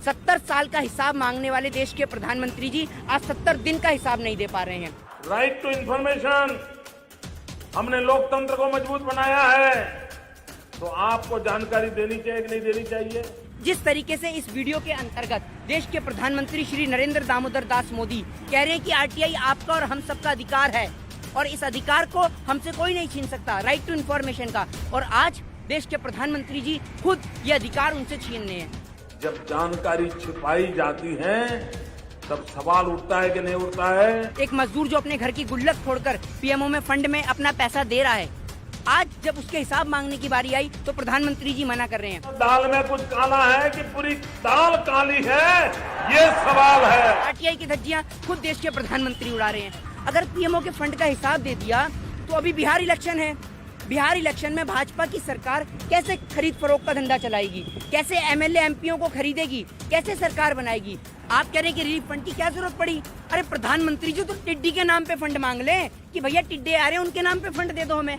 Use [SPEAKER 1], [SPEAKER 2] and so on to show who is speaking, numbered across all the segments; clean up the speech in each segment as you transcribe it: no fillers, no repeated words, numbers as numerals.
[SPEAKER 1] 70 साल का हिसाब मांगने वाले देश के प्रधानमंत्री जी आज 70 दिन का हिसाब नहीं दे पा रहे हैं।
[SPEAKER 2] राइट टू इंफॉर्मेशन, हमने लोकतंत्र को मजबूत बनाया है, तो आपको जानकारी देनी चाहिए कि नहीं देनी चाहिए।
[SPEAKER 1] जिस तरीके से इस वीडियो के अंतर्गत देश के प्रधानमंत्री श्री नरेंद्र दामोदर दास मोदी कह रहे हैं कि आरटीआई आपका और हम सबका अधिकार है और इस अधिकार को हमसे कोई नहीं छीन सकता, राइट टू इन्फॉर्मेशन का, और आज देश के प्रधानमंत्री जी खुद ये अधिकार उनसे छीन रहे हैं।
[SPEAKER 2] जब जानकारी छिपाई जाती है तब सवाल उठता है कि नहीं उठता है।
[SPEAKER 1] एक मजदूर जो अपने घर की गुल्लक छोड़कर पीएमओ में फंड में अपना पैसा दे रहा है, आज जब उसके हिसाब मांगने की बारी आई तो प्रधानमंत्री जी मना कर रहे हैं।
[SPEAKER 2] दाल में कुछ काला है कि पूरी दाल काली है, ये सवाल है।
[SPEAKER 1] आरटीआई की धज्जियां खुद देश के प्रधानमंत्री उड़ा रहे हैं। अगर पीएमओ के फंड का हिसाब दे दिया तो अभी बिहार इलेक्शन है, बिहार इलेक्शन में भाजपा की सरकार कैसे खरीद फरोख्त का धंधा चलाएगी, कैसे एमएलए एमपीओ को खरीदेगी, कैसे सरकार बनाएगी। आप कह रहे हैं कि रिलीफ फंड की क्या जरूरत पड़ी? अरे प्रधानमंत्री जी तो टिड्डी के नाम पे फंड मांग लें कि भैया टिड्डे आ रहे हैं उनके नाम पे फंड दे दो हमें।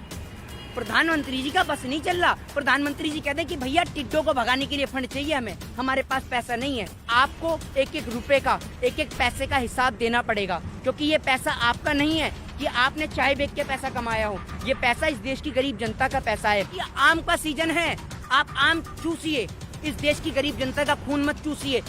[SPEAKER 1] प्रधानमंत्री जी का बस नहीं चल रहा। प्रधानमंत्री जी कहते हैं कि भैया टिड्डों को भगाने के लिए फंड चाहिए हमें, हमारे पास पैसा नहीं है। आपको एक एक रुपए का, एक एक पैसे का हिसाब देना पड़ेगा, क्योंकि ये पैसा आपका नहीं है कि आपने चाय बेच के पैसा कमाया हो। ये पैसा इस देश की गरीब जनता का पैसा है। ये आम का सीजन है, आप आम चूसिए, इस देश की गरीब जनता का खून मत चूसिए।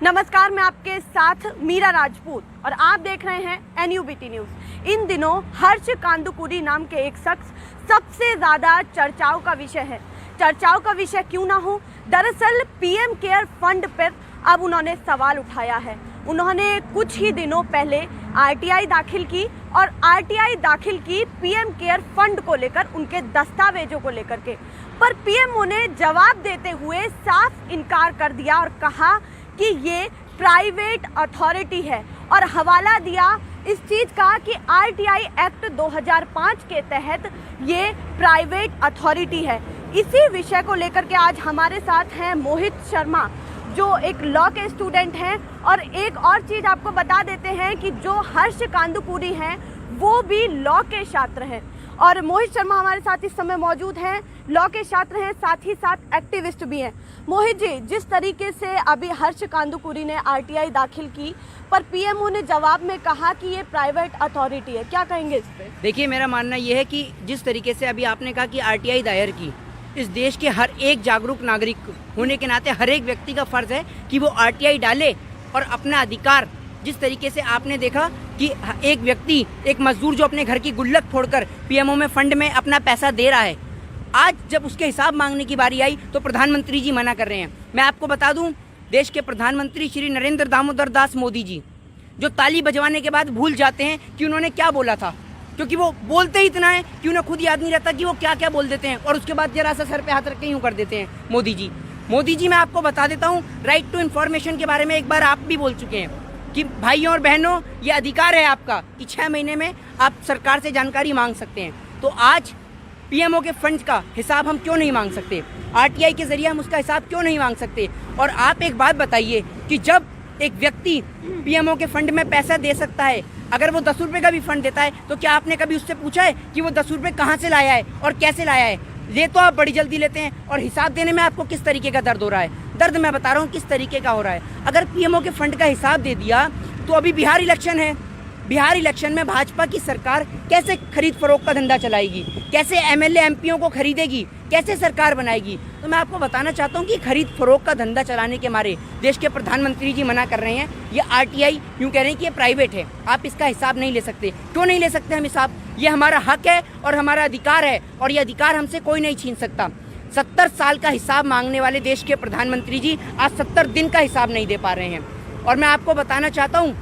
[SPEAKER 3] नमस्कार, मैं आपके साथ मीरा राजपूत और आप देख रहे हैं एनयूबीटी न्यूज। इन दिनों हर्ष कांदुकुरी नाम के एक शख्स सबसे ज्यादा चर्चाओं का विषय है। चर्चाओं का विषय क्यों ना हो, दरअसल पीएम केयर फंड पर अब उन्होंने सवाल उठाया है। उन्होंने कुछ ही दिनों पहले आरटीआई दाखिल की और आरटीआई दाखिल की पीएम केयर फंड को लेकर, उनके दस्तावेजों को लेकर के, पर पीएमओ ने जवाब देते हुए साफ इनकार कर दिया और कहा कि ये प्राइवेट अथॉरिटी है और हवाला दिया इस चीज़ का कि आरटीआई एक्ट 2005 के तहत ये प्राइवेट अथॉरिटी है। इसी विषय को लेकर के आज हमारे साथ हैं मोहित शर्मा, जो एक लॉ के स्टूडेंट हैं। और एक और चीज़ आपको बता देते हैं कि जो हर्ष कांदुकुरी हैं वो भी लॉ के छात्र हैं और मोहित शर्मा हमारे साथ इस समय मौजूद हैं, लॉ के छात्र हैं, साथ ही साथ एक्टिविस्ट भी हैं। मोहित जी, जिस तरीके से अभी हर्ष कांदुकुरी ने आरटीआई दाखिल की पर पीएमओ ने जवाब में कहा कि ये प्राइवेट अथॉरिटी है, क्या कहेंगे इस पे?
[SPEAKER 1] देखिए, मेरा मानना ये है कि जिस तरीके से अभी आपने कहा कि आरटीआई दायर की, इस देश के हर एक जागरूक नागरिक होने के नाते हर एक व्यक्ति का फर्ज है कि वो आरटीआई डाले और अपना अधिकार, जिस तरीके से आपने देखा कि एक व्यक्ति, एक मजदूर जो अपने घर की गुल्लक फोड़कर पीएमओ में फंड में अपना पैसा दे रहा है, आज जब उसके हिसाब मांगने की बारी आई तो प्रधानमंत्री जी मना कर रहे हैं। मैं आपको बता दूं, देश के प्रधानमंत्री श्री नरेंद्र दामोदर दास मोदी जी जो ताली बजवाने के बाद भूल जाते हैं कि उन्होंने क्या बोला था, क्योंकि वो बोलते ही इतना है कि उन्हें खुद याद नहीं रहता कि वो क्या क्या बोल देते हैं और उसके बाद जरा सा सर पे हाथ रख के यूं कर देते हैं। मोदी जी मैं आपको बता देता हूँ, राइट टू इन्फॉर्मेशन के बारे में एक बार आप भी बोल चुके हैं कि भाइयों और बहनों, ये अधिकार है आपका कि 6 महीने में आप सरकार से जानकारी मांग सकते हैं। तो आज पीएमओ के फंड का हिसाब हम क्यों नहीं मांग सकते? आरटीआई के जरिए हम उसका हिसाब क्यों नहीं मांग सकते? और आप एक बात बताइए कि जब एक व्यक्ति पीएमओ के फंड में पैसा दे सकता है, अगर वो 10 रुपये का भी फंड देता है, तो क्या आपने कभी उससे पूछा है कि वो 10 रुपये कहाँ से लाया है और कैसे लाया है? ये तो आप बड़ी जल्दी लेते हैं और हिसाब देने में आपको किस तरीके का दर्द हो रहा है? दर्द मैं बता रहा हूँ किस तरीके का हो रहा है। अगर पीएमओ के फंड का हिसाब दे दिया तो अभी बिहार इलेक्शन है, बिहार इलेक्शन में भाजपा की सरकार कैसे खरीद फरोख्त का धंधा चलाएगी, कैसे एमएलए एमपीओ को खरीदेगी, कैसे सरकार बनाएगी? तो मैं आपको बताना चाहता हूँ कि खरीद फरोख्त का धंधा चलाने के मारे देश के प्रधानमंत्री जी मना कर रहे हैं। ये आरटीआई यूँ कह रहे हैं कि ये प्राइवेट है, आप इसका हिसाब नहीं ले सकते। क्यों नहीं ले सकते हम हिसाब? ये हमारा हक है और हमारा अधिकार है और ये अधिकार हमसे कोई नहीं छीन सकता। 70 साल का हिसाब मांगने वाले देश के प्रधानमंत्री जी आज 70 दिन का हिसाब नहीं दे पा रहे हैं। और मैं आपको बताना चाहता हूँ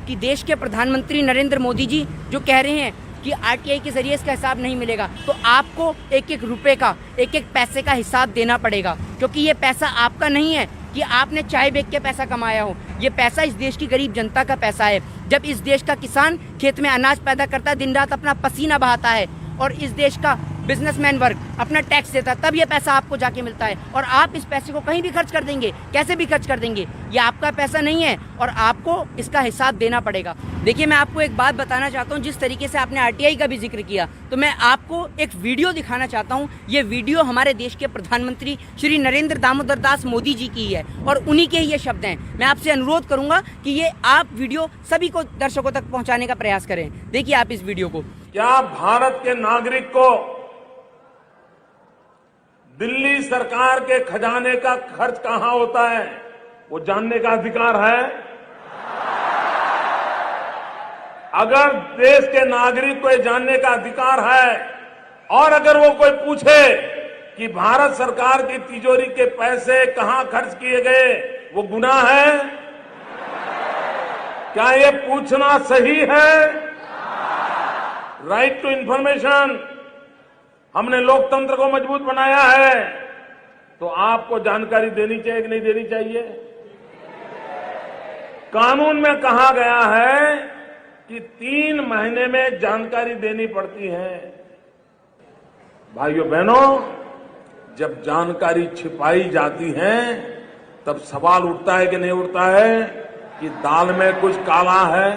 [SPEAKER 1] कि देश के प्रधानमंत्री नरेंद्र मोदी जी जो कह रहे हैं कि आरटीआई के जरिए इसका हिसाब नहीं मिलेगा, तो आपको एक एक रुपए का, एक एक पैसे का हिसाब देना पड़ेगा, क्योंकि ये पैसा आपका नहीं है कि आपने चाय बेच के पैसा कमाया हो। ये पैसा इस देश की गरीब जनता का पैसा है। जब इस देश का किसान खेत में अनाज पैदा करता है, दिन रात अपना पसीना बहाता है और इस देश का बिजनेसमैन वर्ग अपना टैक्स देता है, तब ये पैसा आपको जाके मिलता है। और आप इस पैसे को कहीं भी खर्च कर देंगे, कैसे भी खर्च कर देंगे, ये आपका पैसा नहीं है और आपको इसका हिसाब देना पड़ेगा। देखिए, मैं आपको एक बात बताना चाहता हूँ, जिस तरीके से आपने आरटीआई का भी जिक्र किया, तो मैं आपको एक वीडियो दिखाना चाहता हूँ। ये वीडियो हमारे देश के प्रधानमंत्री श्री नरेंद्र दामोदर दास मोदी जी की है और उन्हीं के ये शब्द हैं। मैं आपसे अनुरोध करूंगा कि ये आप वीडियो सभी को दर्शकों तक पहुंचाने का प्रयास करें। देखिए आप इस वीडियो को।
[SPEAKER 2] क्या भारत के नागरिक को दिल्ली सरकार के खजाने का खर्च कहां होता है वो जानने का अधिकार है? अगर देश के नागरिक को ये जानने का अधिकार है और अगर वो कोई पूछे कि भारत सरकार की तिजोरी के पैसे कहां खर्च किए गए, वो गुनाह है? क्या ये पूछना सही है? राइट टू इंफॉर्मेशन, हमने लोकतंत्र को मजबूत बनाया है, तो आपको जानकारी देनी चाहिए कि नहीं देनी चाहिए? कानून में कहा गया है कि 3 महीने में जानकारी देनी पड़ती है। भाइयों बहनों, जब जानकारी छिपाई जाती है तब सवाल उठता है कि नहीं उठता है कि दाल में कुछ काला है।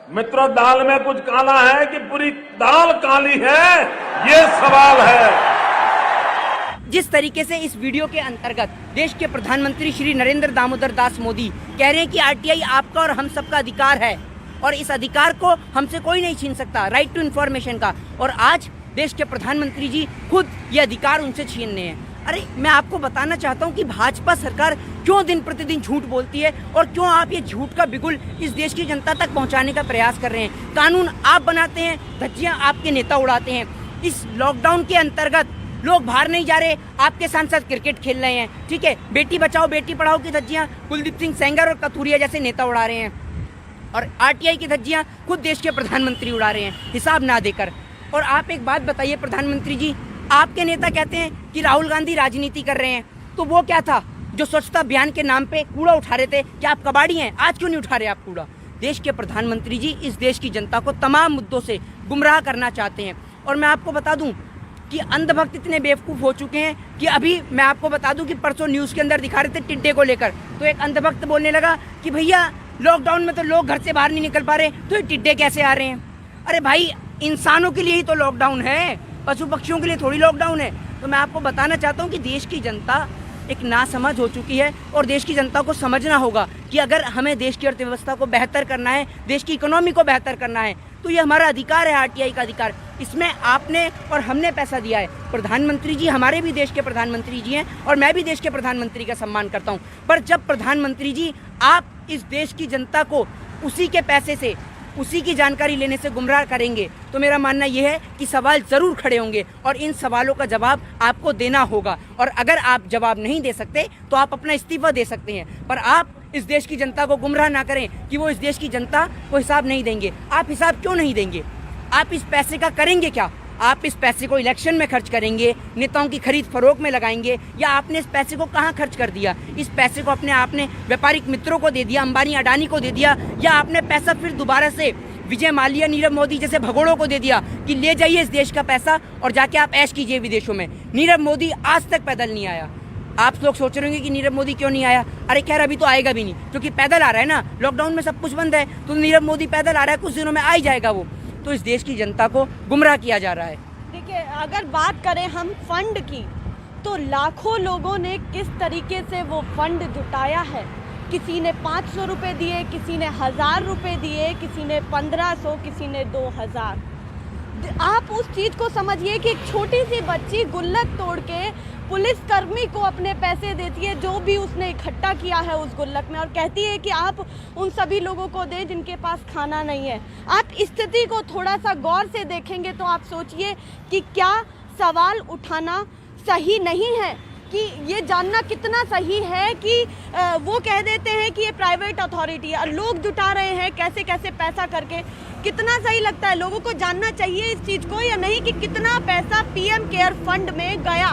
[SPEAKER 2] मित्रों, दाल में कुछ काला है कि पूरी दाल काली है, ये सवाल है।
[SPEAKER 1] जिस तरीके से इस वीडियो के अंतर्गत देश के प्रधानमंत्री श्री नरेंद्र दामोदर दास मोदी कह रहे हैं कि आरटीआई आपका और हम सबका अधिकार है और इस अधिकार को हमसे कोई नहीं छीन सकता, राइट टू इन्फॉर्मेशन का, और आज देश के प्रधानमंत्री जी खुद ये अधिकार उनसे छीन रहे हैं। अरे मैं आपको बताना चाहता हूँ कि भाजपा सरकार क्यों दिन प्रतिदिन झूठ बोलती है और क्यों आप ये झूठ का बिगुल इस देश की जनता तक पहुंचाने का प्रयास कर रहे हैं। कानून आप बनाते हैं, धज्जियां आपके नेता उड़ाते हैं। इस लॉकडाउन के अंतर्गत लोग बाहर नहीं जा रहे, आपके सांसद क्रिकेट खेल रहे हैं, ठीक है। बेटी बचाओ बेटी पढ़ाओ की धज्जियां कुलदीप सिंह सेंगर और कथूरिया जैसे नेता उड़ा रहे हैं और आरटीआई की धज्जियां खुद देश के प्रधानमंत्री उड़ा रहे हैं हिसाब ना देकर। और आप एक बात बताइए प्रधानमंत्री जी, आपके नेता कहते हैं कि राहुल गांधी राजनीति कर रहे हैं, तो वो क्या था जो स्वच्छता अभियान के नाम पे कूड़ा उठा रहे थे? क्या आप कबाड़ी हैं? आज क्यों नहीं उठा रहे आप कूड़ा? देश के प्रधानमंत्री जी इस देश की जनता को तमाम मुद्दों से गुमराह करना चाहते हैं। और मैं आपको बता दूं कि अंधभक्त इतने बेवकूफ़ हो चुके हैं कि अभी मैं आपको बता दूं कि परसों न्यूज़ के अंदर दिखा रहे थे टिड्डे को लेकर, तो एक अंधभक्त बोलने लगा कि भैया लॉकडाउन में तो लोग घर से बाहर नहीं निकल पा रहे, तो ये टिड्डे कैसे आ रहे हैं? अरे भाई, इंसानों के लिए ही तो लॉकडाउन है, पशु पक्षियों के लिए थोड़ी लॉकडाउन है। तो मैं आपको बताना चाहता हूँ कि देश की जनता एक नासमझ हो चुकी है और देश की जनता को समझना होगा कि अगर हमें देश की अर्थव्यवस्था को बेहतर करना है, देश की इकोनॉमी को बेहतर करना है, तो ये हमारा अधिकार है, आरटीआई का अधिकार। इसमें आपने और हमने पैसा दिया है। प्रधानमंत्री जी हमारे भी देश के प्रधानमंत्री जी हैं और मैं भी देश के प्रधानमंत्री का सम्मान करता हूँ। पर जब प्रधानमंत्री जी आप इस देश की जनता को उसी के पैसे से, उसी की जानकारी लेने से गुमराह करेंगे, तो मेरा मानना यह है कि सवाल ज़रूर खड़े होंगे और इन सवालों का जवाब आपको देना होगा। और अगर आप जवाब नहीं दे सकते तो आप अपना इस्तीफा दे सकते हैं, पर आप इस देश की जनता को गुमराह ना करें कि वो इस देश की जनता को हिसाब नहीं देंगे। आप हिसाब क्यों नहीं देंगे? आप इस पैसे का करेंगे क्या? आप इस पैसे को इलेक्शन में खर्च करेंगे, नेताओं की खरीद फरोख्त में लगाएंगे, या आपने इस पैसे को कहाँ खर्च कर दिया? इस पैसे को आपने व्यापारिक मित्रों को दे दिया, अंबानी अडानी को दे दिया, या आपने पैसा फिर दोबारा से विजय माल्या, नीरव मोदी जैसे भगोड़ों को दे दिया कि ले जाइए इस देश का पैसा और जाके आप ऐश कीजिए विदेशों में? नीरव मोदी आज तक पैदल नहीं आया। आप लोग सोच रहे होंगे कि नीरव मोदी क्यों नहीं आया? अरे खैर, अभी तो आएगा भी नहीं, क्योंकि पैदल आ रहा है ना, लॉकडाउन में सब कुछ बंद है, तो नीरव मोदी पैदल आ रहा है, कुछ दिनों में आ ही जाएगा वो। तो इस देश की जनता को गुमराह किया जा रहा है।
[SPEAKER 3] देखिए, अगर बात करें हम फंड की, तो लाखों लोगों ने किस तरीके से वो फंड जुटाया है। किसी ने 500 रुपये दिए, किसी ने 1000 रुपये दिए, किसी ने 1500, किसी ने 2000। आप उस चीज़ को समझिए कि एक छोटी सी बच्ची गुल्लक तोड़ के पुलिसकर्मी को अपने पैसे देती है, जो भी उसने इकट्ठा किया है उस गुल्लक में, और कहती है कि आप उन सभी लोगों को दें जिनके पास खाना नहीं है। आप स्थिति को थोड़ा सा गौर से देखेंगे तो आप सोचिए कि क्या सवाल उठाना सही नहीं है, कि ये जानना कितना सही है कि वो कह देते हैं कि ये प्राइवेट अथॉरिटी है और लोग जुटा रहे हैं कैसे कैसे पैसा करके। कितना सही लगता है? लोगों को जानना चाहिए इस चीज़ को या नहीं कि कितना पैसा पीएम केयर फंड में गया।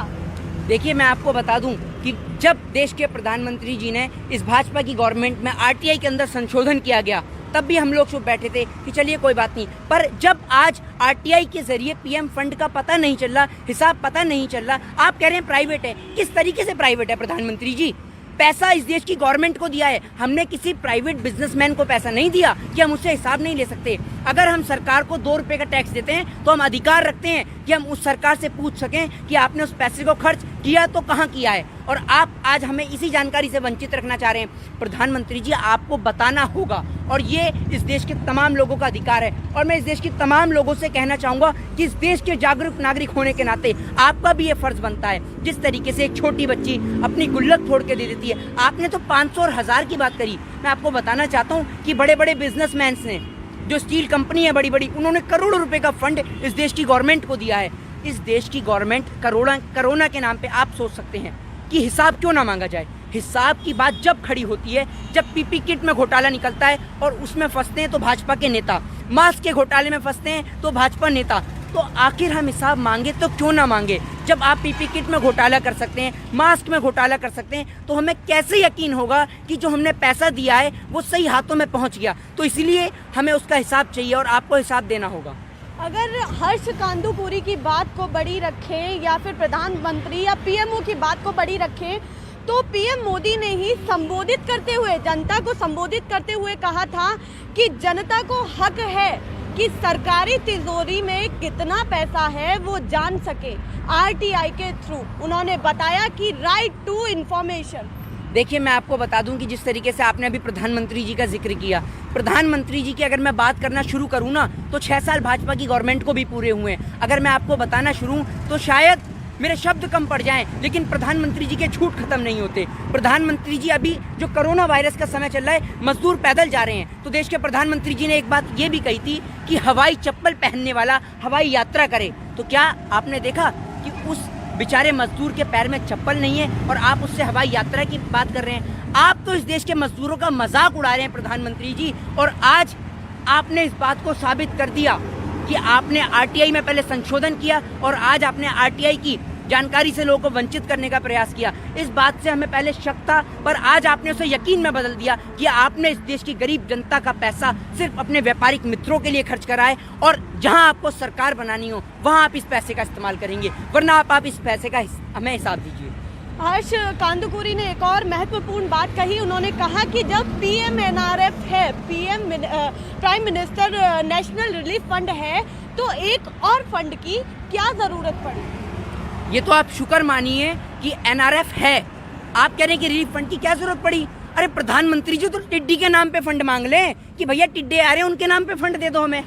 [SPEAKER 1] देखिए, मैं आपको बता दूं कि जब देश के प्रधानमंत्री जी ने इस भाजपा की गवर्नमेंट में आरटीआई के अंदर संशोधन किया गया, तब भी हम लोग चुप बैठे थे कि चलिए कोई बात नहीं। पर जब आज आरटीआई के जरिए पीएम फंड का पता नहीं चल रहा, हिसाब पता नहीं चल रहा, आप कह रहे हैं प्राइवेट है। किस तरीके से प्राइवेट है प्रधानमंत्री जी? पैसा इस देश की गवर्नमेंट को दिया है, हमने किसी प्राइवेट बिजनेसमैन को पैसा नहीं दिया कि हम उससे हिसाब नहीं ले सकते। अगर हम सरकार को 2 रुपए का टैक्स देते हैं तो हम अधिकार रखते हैं कि हम उस सरकार से पूछ सकें कि आपने उस पैसे को खर्च किया तो कहाँ किया है, और आप आज हमें इसी जानकारी से वंचित रखना चाह रहे हैं। प्रधानमंत्री जी, आपको बताना होगा, और ये इस देश के तमाम लोगों का अधिकार है। और मैं इस देश के तमाम लोगों से कहना चाहूँगा कि इस देश के जागरूक नागरिक होने के नाते आपका भी ये फर्ज बनता है। जिस तरीके से एक छोटी बच्ची अपनी गुल्लक फोड़ के दे देती है, आपने तो 500 और 1000 की बात करी। मैं आपको बताना चाहता हूँ कि बड़े बड़े बिजनेसमैन ने, जो स्टील कंपनी है बड़ी बड़ी, उन्होंने करोड़ों रुपए का फंड इस देश की गवर्नमेंट को दिया है। इस देश की गवर्नमेंट कोरोना के नाम पे आप सोच सकते हैं कि हिसाब क्यों ना मांगा जाए। हिसाब की बात जब खड़ी होती है, जब पीपी किट में घोटाला निकलता है और उसमें फंसते हैं तो भाजपा के नेता, मास्क के घोटाले में फंसते हैं तो भाजपा नेता, तो आखिर हम हिसाब मांगे तो क्यों ना मांगे? जब आप पीपी किट में घोटाला कर सकते हैं, मास्क में घोटाला कर सकते हैं, तो हमें कैसे यकीन होगा कि जो हमने पैसा दिया है वो सही हाथों में पहुंच गया? तो इसलिए हमें उसका हिसाब चाहिए और आपको हिसाब देना होगा।
[SPEAKER 3] अगर हर्ष कांदूकुरी की बात को बड़ी रखें या फिर प्रधानमंत्री या पीएमओ की बात को बड़ी रखें, तो पीएम मोदी ने ही संबोधित करते हुए, जनता को संबोधित करते हुए कहा था कि जनता को हक है कि सरकारी तिजोरी में कितना पैसा है वो जान सके आरटीआई के थ्रू। उन्होंने बताया कि राइट टू इंफॉर्मेशन।
[SPEAKER 1] देखिए, मैं आपको बता दूं कि जिस तरीके से आपने अभी प्रधानमंत्री जी का जिक्र किया, प्रधानमंत्री जी की अगर मैं बात करना शुरू करूं ना, तो 6 साल भाजपा की गवर्नमेंट को भी पूरे हुए हैं। अगर मैं आपको बताना शुरू तो शायद मेरे शब्द कम पड़ जाएं, लेकिन प्रधानमंत्री जी के झूठ खत्म नहीं होते। प्रधानमंत्री जी, अभी जो कोरोना वायरस का समय चल रहा है, मजदूर पैदल जा रहे हैं, तो देश के प्रधानमंत्री जी ने एक बात ये भी कही थी कि हवाई चप्पल पहनने वाला हवाई यात्रा करे। तो क्या आपने देखा कि उस बेचारे मजदूर के पैर में चप्पल नहीं है और आप उससे हवाई यात्रा की बात कर रहे हैं? आप तो इस देश के मजदूरों का मजाक उड़ा रहे हैं प्रधानमंत्री जी। और आज आपने इस बात को साबित कर दिया कि आपने आरटीआई में पहले संशोधन किया और आज आपने आरटीआई की जानकारी से लोगों को वंचित करने का प्रयास किया। इस बात से हमें पहले शक था, पर आज आपने उसे यकीन में बदल दिया कि आपने इस देश की गरीब जनता का पैसा सिर्फ अपने व्यापारिक मित्रों के लिए खर्च करा है, और जहां आपको सरकार बनानी हो वहां आप इस पैसे का इस्तेमाल करेंगे, वरना आप इस पैसे का हमें हिसाब दीजिए।
[SPEAKER 3] हर्ष कांदूकुरी ने एक और महत्वपूर्ण बात कही। उन्होंने कहा कि जब PMNRF है, prime minister national relief fund है, तो एक और फंड की क्या जरूरत पड़ी?
[SPEAKER 1] ये तो आप शुक्र मानिए कि NRF है, आप कह रहे हैं कि रिलीफ फंड की क्या जरूरत पड़ी? अरे प्रधानमंत्री जी तो टिड्डी के नाम पे फंड मांग लें कि भैया टिड्डे आ रहे हैं, उनके नाम पे फंड दे दो हमें।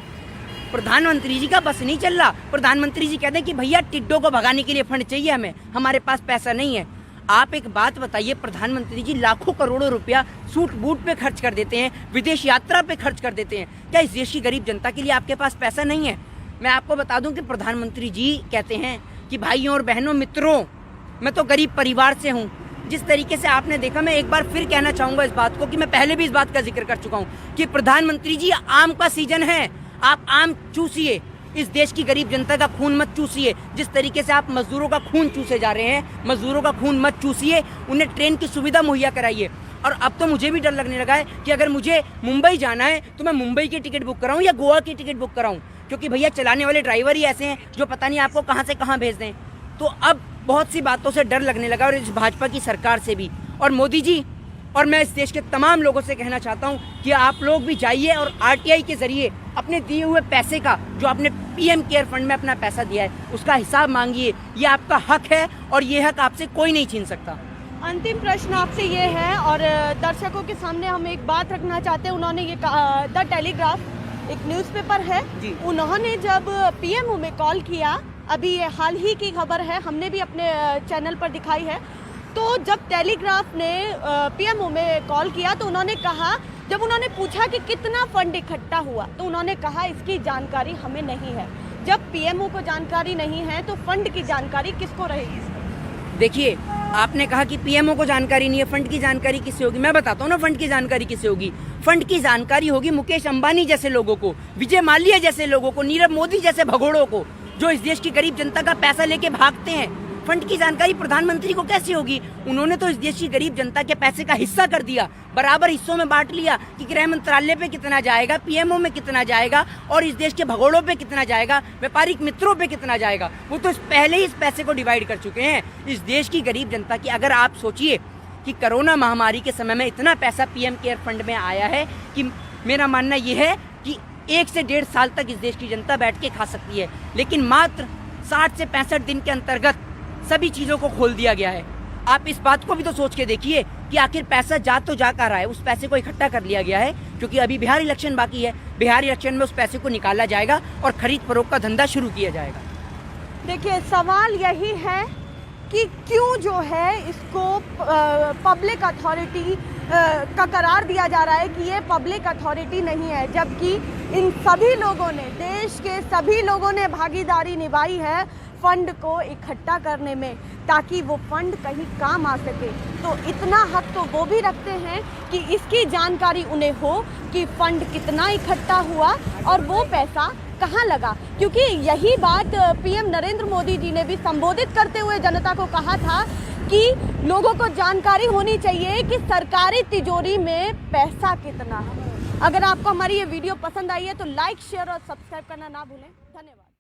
[SPEAKER 1] प्रधानमंत्री जी का बस नहीं चल रहा। प्रधानमंत्री जी कहते हैं कि भैया टिड्डों को भगाने के लिए फंड चाहिए हमें, हमारे पास पैसा नहीं है। आप एक बात बताइए, प्रधानमंत्री जी लाखों करोड़ों रुपया सूट बूट पे खर्च कर देते हैं, विदेश यात्रा पे खर्च कर देते हैं, क्या इस देश की गरीब जनता के लिए आपके पास पैसा नहीं है? मैं आपको बता दूं कि प्रधानमंत्री जी कहते हैं कि भाइयों और बहनों, मित्रों, मैं तो गरीब परिवार से हूँ। जिस तरीके से आपने देखा, मैं एक बार फिर कहना चाहूंगा इस बात को कि मैं पहले भी इस बात का जिक्र कर चुका हूँ कि प्रधानमंत्री जी, आम का सीजन है, आप आम चूसिए, इस देश की गरीब जनता का खून मत चूसिए। जिस तरीके से आप मजदूरों का खून चूसे जा रहे हैं, मजदूरों का खून मत चूसिए, उन्हें ट्रेन की सुविधा मुहैया कराइए। और अब तो मुझे भी डर लगने लगा है कि अगर मुझे मुंबई जाना है तो मैं मुंबई की टिकट बुक कराऊं या गोवा की टिकट बुक कराऊं, क्योंकि भैया चलाने वाले ड्राइवर ही ऐसे हैं जो पता नहीं आपको कहां से कहां भेज दें। तो अब बहुत सी बातों से डर लगने लगा, और इस भाजपा की सरकार से भी। और मोदी जी, और मैं इस देश के तमाम लोगों से कहना चाहता हूं कि आप लोग भी जाइए और आरटीआई के जरिए अपने दिए हुए पैसे का, जो आपने पीएम केयर फंड में अपना पैसा दिया है, उसका हिसाब मांगिए। ये आपका हक है और ये हक आपसे कोई नहीं छीन सकता।
[SPEAKER 3] अंतिम प्रश्न आपसे ये है, और दर्शकों के सामने हम एक बात रखना चाहते हैं। उन्होंने ये कहा, द टेलीग्राफ एक न्यूज़पेपर है, उन्होंने जब पीएमओ में कॉल किया, अभी ये हाल ही की खबर है, हमने भी अपने चैनल पर दिखाई है, तो जब टेलीग्राफ ने पीएमओ में कॉल किया तो उन्होंने कहा, जब उन्होंने पूछा कि कितना फंड इकट्ठा हुआ, तो उन्होंने कहा इसकी जानकारी हमें नहीं है। जब पीएमओ को जानकारी नहीं है तो फंड की जानकारी किसको रहेगी?
[SPEAKER 1] देखिए, आपने कहा कि पीएमओ को जानकारी नहीं है, फंड की जानकारी किससे होगी? मैं बताता हूँ ना, फंड की जानकारी किससे होगी। फंड की जानकारी होगी मुकेश अंबानी जैसे लोगों को, विजय माल्या जैसे लोगों को, नीरव मोदी जैसे भगोड़ों को, जो इस देश की गरीब जनता का पैसा लेके भागते हैं। फंड की जानकारी प्रधानमंत्री को कैसे होगी? उन्होंने तो इस देश की गरीब जनता के पैसे का हिस्सा कर दिया, बराबर हिस्सों में बांट लिया कि गृह मंत्रालय पे कितना जाएगा, पीएमओ में कितना जाएगा और इस देश के भगोड़ों पे कितना जाएगा, व्यापारिक मित्रों पे कितना जाएगा। वो तो पहले ही इस पैसे को डिवाइड कर चुके हैं इस देश की गरीब जनता की। अगर आप सोचिए कि कोरोना महामारी के समय में इतना पैसा पीएम केयर फंड में आया है कि मेरा मानना यह है कि 1 से 1.5 साल तक इस देश की जनता बैठ के खा सकती है, लेकिन मात्र 60 से 65 दिन के अंतर्गत सभी चीज़ों को खोल दिया गया है। आप इस बात को भी तो सोच के देखिए कि आखिर पैसा जा तो जा कर रहा है, उस पैसे को इकट्ठा कर लिया गया है क्योंकि अभी बिहार इलेक्शन बाकी है। बिहार इलेक्शन में उस पैसे को निकाला जाएगा और खरीद फरोख्त का धंधा शुरू किया जाएगा।
[SPEAKER 3] देखिए, सवाल यही है कि क्यों जो है इसको पब्लिक अथॉरिटी का करार दिया जा रहा है कि ये पब्लिक अथॉरिटी नहीं है, जबकि इन सभी लोगों ने, देश के सभी लोगों ने भागीदारी निभाई है फंड को इकट्ठा करने में ताकि वो फंड कहीं काम आ सके। तो इतना हक तो वो भी रखते हैं कि इसकी जानकारी उन्हें हो कि फंड कितना इकट्ठा हुआ और वो पैसा कहाँ लगा, क्योंकि यही बात पीएम नरेंद्र मोदी जी ने भी संबोधित करते हुए जनता को कहा था कि लोगों को जानकारी होनी चाहिए कि सरकारी तिजोरी में पैसा कितना है। अगर आपको हमारी ये वीडियो पसंद आई है तो लाइक, शेयर और सब्सक्राइब करना ना भूलें। धन्यवाद।